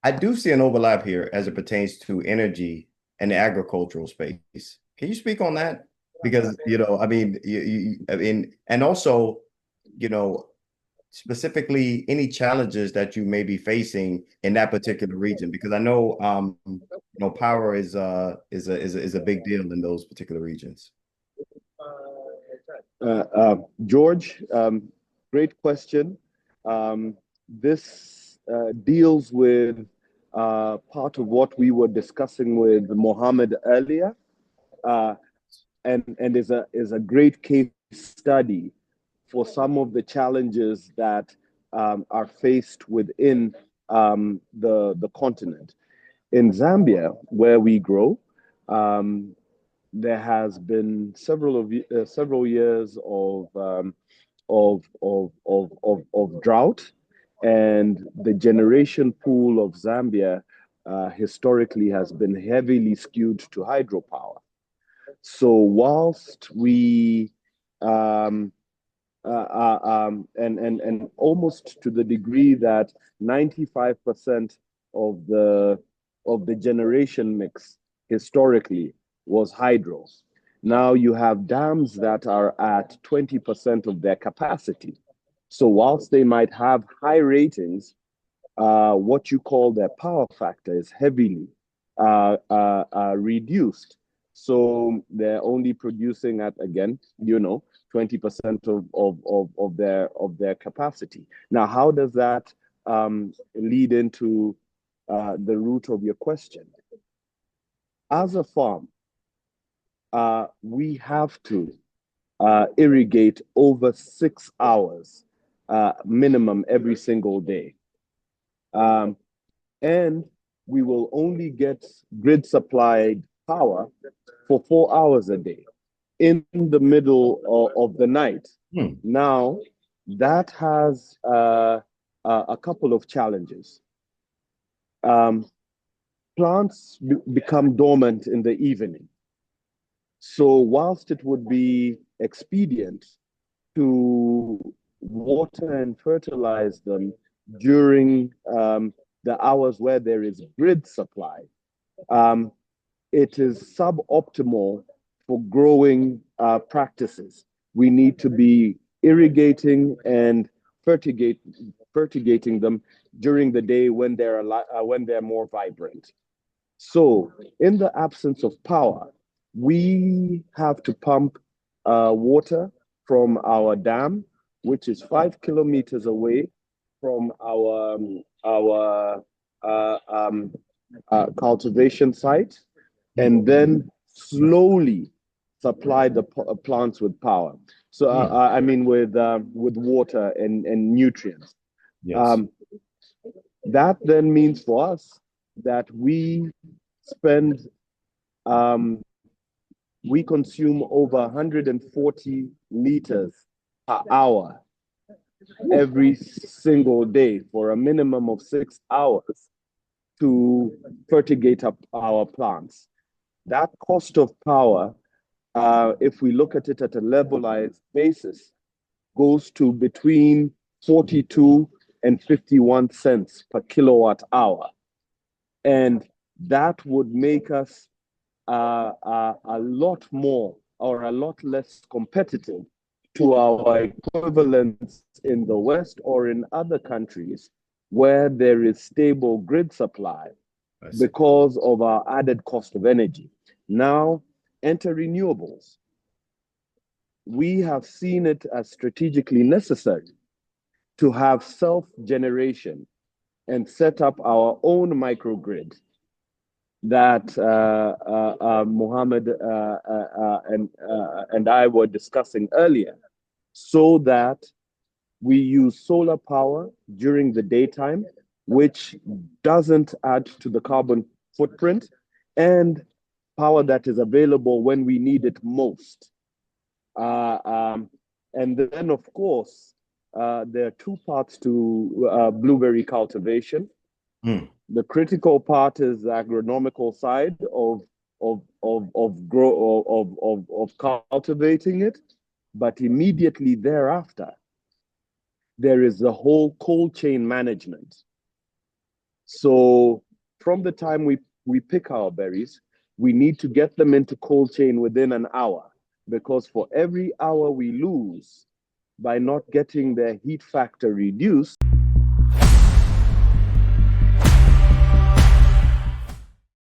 I do see an overlap here as it pertains to energy and the agricultural space. Can you speak on that? Because, I mean, I mean, and also, you know, specifically any challenges that you may be facing in that particular region, because I know, power is a big deal in those particular regions. George, great question. This deals with part of what we were discussing with Mohammed earlier, and is a great case study for some of the challenges that are faced within the continent. In Zambia, where we grow, there has been several years of drought, and the generation pool of Zambia historically has been heavily skewed to hydropower. So whilst we and almost to the degree that 95% of the generation mix historically was hydro. Now you have dams that are at 20% of their capacity. So whilst they might have high ratings, what you call their power factor is heavily reduced. So they're only producing at, again, 20% of their capacity. Now, how does that lead into the root of your question? As a farm, we have to irrigate over 6 hours minimum every single day. And we will only get grid supplied power for 4 hours a day in the middle of the night. Now, that has a couple of challenges. Plants become dormant in the evening. So whilst it would be expedient to water and fertilize them during the hours where there is grid supply, it is suboptimal for growing practices. We need to be irrigating and fertigating them during the day when they're more vibrant. So in the absence of power, we have to pump water from our dam, which is 5 kilometers away from our cultivation site, and then slowly supply the plants with power. So I mean with water and nutrients. Yes. That then means for us that we consume over 140 liters per hour every single day for a minimum of 6 hours to fertigate up our plants. That cost of power, if we look at it at a levelized basis, goes to between 42 and 51 cents per kilowatt hour. And that would make us a lot more or a lot less competitive to our equivalents in the West or in other countries where there is stable grid supply because of our added cost of energy. Now, enter renewables. We have seen it as strategically necessary to have self-generation and set up our own microgrid that Mohammed and I were discussing earlier, so that we use solar power during the daytime, which doesn't add to the carbon footprint, and power that is available when we need it most. And then, of course, there are two parts to blueberry cultivation. The critical part is the agronomical side of cultivating it, but immediately thereafter, there is the whole cold chain management. So from the time we pick our berries, we need to get them into cold chain within an hour, because for every hour we lose by not getting their heat factor reduced,